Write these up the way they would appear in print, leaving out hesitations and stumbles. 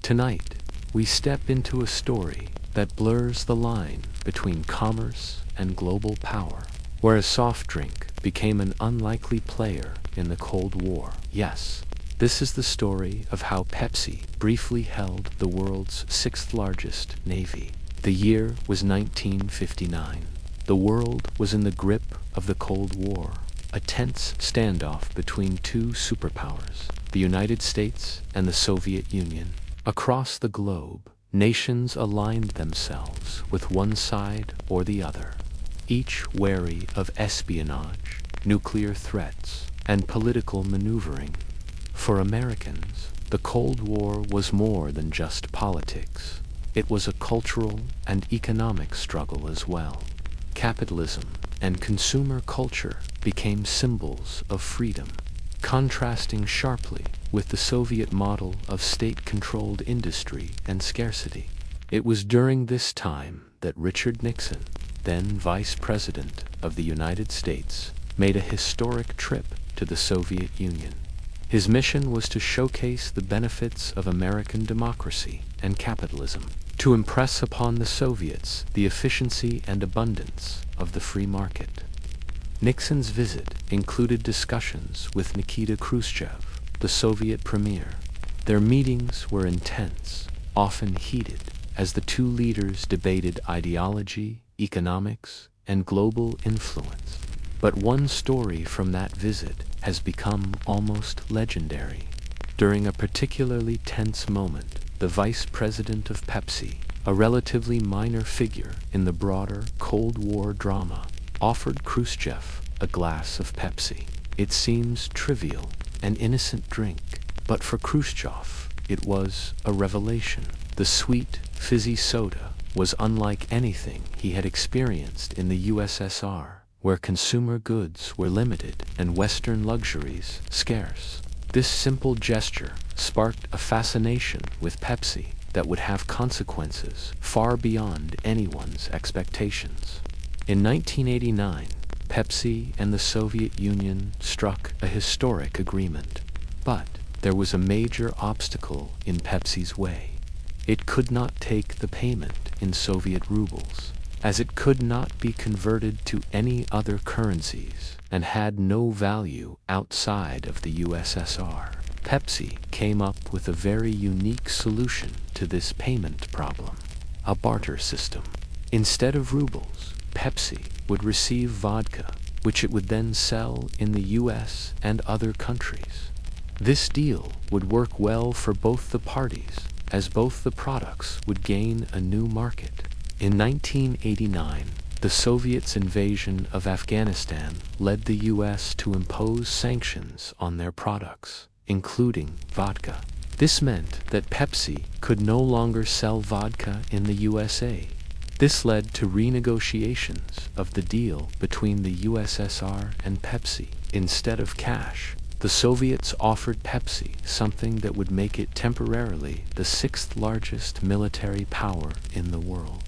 Tonight, we step into a story that blurs the line between commerce and global power, where a soft drink became an unlikely player in the Cold War. Yes, this is the story of how Pepsi briefly held the world's sixth largest navy. The year was 1959. The world was in the grip of the Cold War, a tense standoff between two superpowers, the United States and the Soviet Union. Across the globe, nations aligned themselves with one side or the other, each wary of espionage, nuclear threats, and political maneuvering. For Americans, the Cold War was more than just politics. It was a cultural and economic struggle as well. Capitalism and consumer culture became symbols of freedom, contrasting sharply with the Soviet model of state-controlled industry and scarcity. It was during this time that Richard Nixon, then Vice President of the United States, made a historic trip to the Soviet Union. His mission was to showcase the benefits of American democracy and capitalism, to impress upon the Soviets the efficiency and abundance of the free market. Nixon's visit included discussions with Nikita Khrushchev, the Soviet premier. Their meetings were intense, often heated, as the two leaders debated ideology, economics, and global influence. But one story from that visit has become almost legendary. During a particularly tense moment, the vice president of Pepsi, a relatively minor figure in the broader Cold War drama, offered Khrushchev a glass of Pepsi. It seems trivial, an innocent drink, but for Khrushchev, it was a revelation. The sweet, fizzy soda was unlike anything he had experienced in the USSR, where consumer goods were limited and Western luxuries scarce. This simple gesture sparked a fascination with Pepsi that would have consequences far beyond anyone's expectations. In 1989, Pepsi and the Soviet Union struck a historic agreement. But there was a major obstacle in Pepsi's way. It could not take the payment in Soviet rubles, as it could not be converted to any other currencies and had no value outside of the USSR. Pepsi came up with a very unique solution to this payment problem: a barter system. Instead of rubles, Pepsi would receive vodka, which it would then sell in the US and other countries. This deal would work well for both the parties, as both the products would gain a new market. In 1989, the Soviets' invasion of Afghanistan led the US to impose sanctions on their products, including vodka. This meant that Pepsi could no longer sell vodka in the USA. This led to renegotiations of the deal between the USSR and Pepsi. Instead of cash, the Soviets offered Pepsi something that would make it temporarily the sixth largest military power in the world: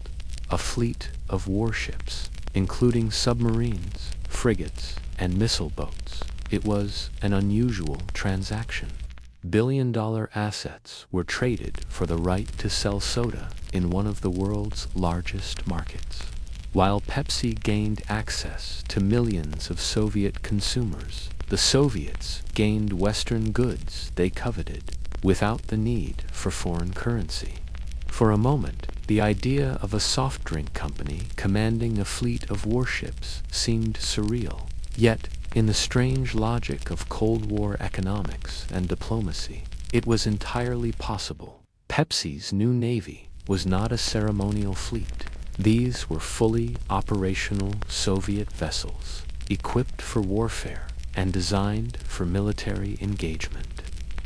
a fleet of warships, including submarines, frigates, and missile boats. It was an unusual transaction. Billion-dollar assets were traded for the right to sell soda in one of the world's largest markets. While Pepsi gained access to millions of Soviet consumers, the Soviets gained Western goods they coveted without the need for foreign currency. For a moment, the idea of a soft drink company commanding a fleet of warships seemed surreal. Yet, in the strange logic of Cold War economics and diplomacy, it was entirely possible. Pepsi's new navy was not a ceremonial fleet. These were fully operational Soviet vessels, equipped for warfare and designed for military engagement.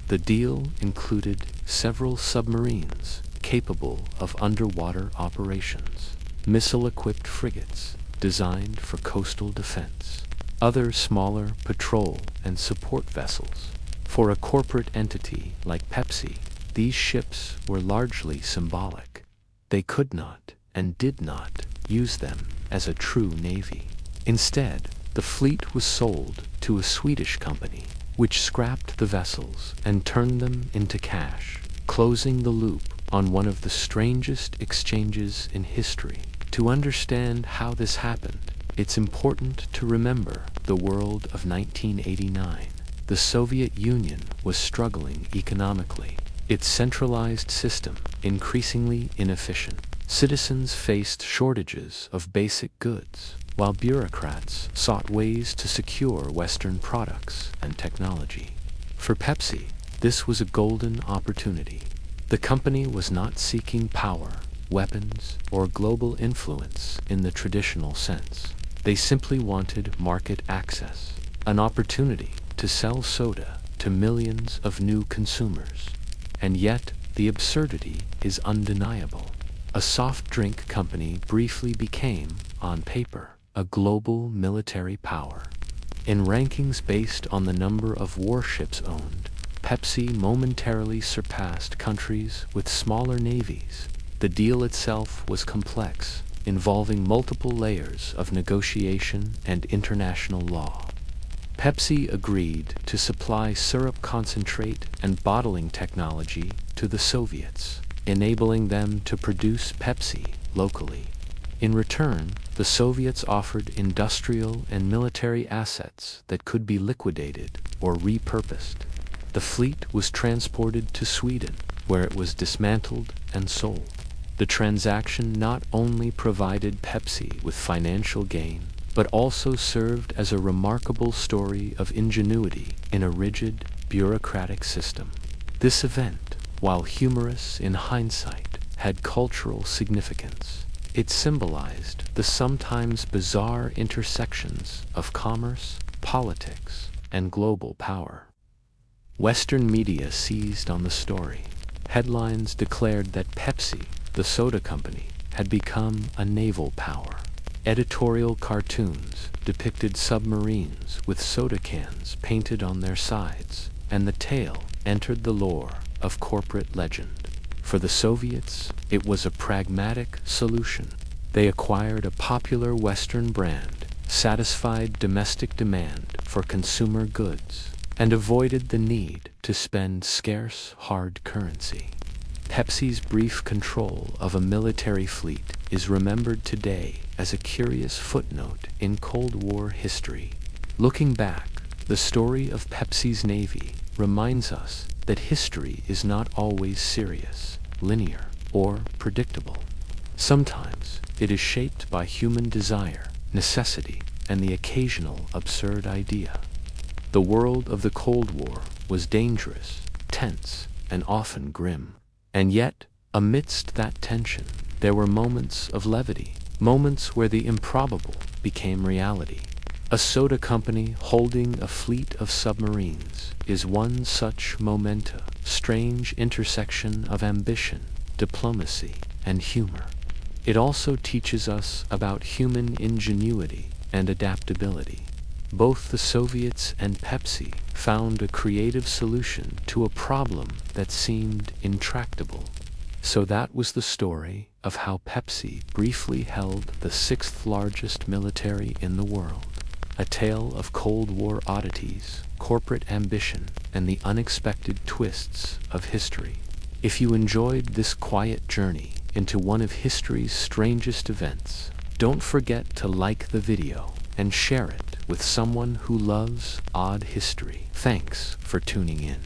The deal included several submarines capable of underwater operations, missile-equipped frigates designed for coastal defense, other smaller patrol and support vessels. For a corporate entity like Pepsi, these ships were largely symbolic. They could not and did not use them as a true navy. Instead, the fleet was sold to a Swedish company, which scrapped the vessels and turned them into cash. closing the loop on one of the strangest exchanges in history. To understand how this happened, it's important to remember the world of 1989. The Soviet Union was struggling economically. Its centralized system increasingly inefficient. Citizens faced shortages of basic goods, while bureaucrats sought ways to secure Western products and technology. For Pepsi, this was a golden opportunity. The company was not seeking power, weapons, or global influence in the traditional sense. They simply wanted market access, an opportunity to sell soda to millions of new consumers. And yet, the absurdity is undeniable. A soft drink company briefly became, on paper, a global military power. In rankings based on the number of warships owned, Pepsi momentarily surpassed countries with smaller navies. The deal itself was complex, involving multiple layers of negotiation and international law. Pepsi agreed to supply syrup concentrate and bottling technology to the Soviets, enabling them to produce Pepsi locally. In return, the Soviets offered industrial and military assets that could be liquidated or repurposed. The fleet was transported to Sweden, where it was dismantled and sold. The transaction not only provided Pepsi with financial gain, but also served as a remarkable story of ingenuity in a rigid, bureaucratic system. This event, while humorous in hindsight, had cultural significance. It symbolized the sometimes bizarre intersections of commerce, politics, and global power. Western media seized on the story. Headlines declared that Pepsi, the soda company, had become a naval power. Editorial cartoons depicted submarines with soda cans painted on their sides, and the tale entered the lore of corporate legend. For the Soviets, it was a pragmatic solution. They acquired a popular Western brand, satisfied domestic demand for consumer goods, and avoided the need to spend scarce hard currency. Pepsi's brief control of a military fleet is remembered today as a curious footnote in Cold War history. Looking back, the story of Pepsi's Navy reminds us that history is not always serious, linear, or predictable. Sometimes it is shaped by human desire, necessity, and the occasional absurd idea. The world of the Cold War was dangerous, tense, and often grim. And yet, amidst that tension, there were moments of levity, moments where the improbable became reality. A soda company holding a fleet of submarines is one such momentous, strange intersection of ambition, diplomacy, and humor. It also teaches us about human ingenuity and adaptability. Both the Soviets and Pepsi found a creative solution to a problem that seemed intractable. So that was the story of how Pepsi briefly held the sixth largest military in the world. A tale of Cold War oddities, corporate ambition, and the unexpected twists of history. If you enjoyed this quiet journey into one of history's strangest events, don't forget to like the video and share it with someone who loves odd history. Thanks for tuning in.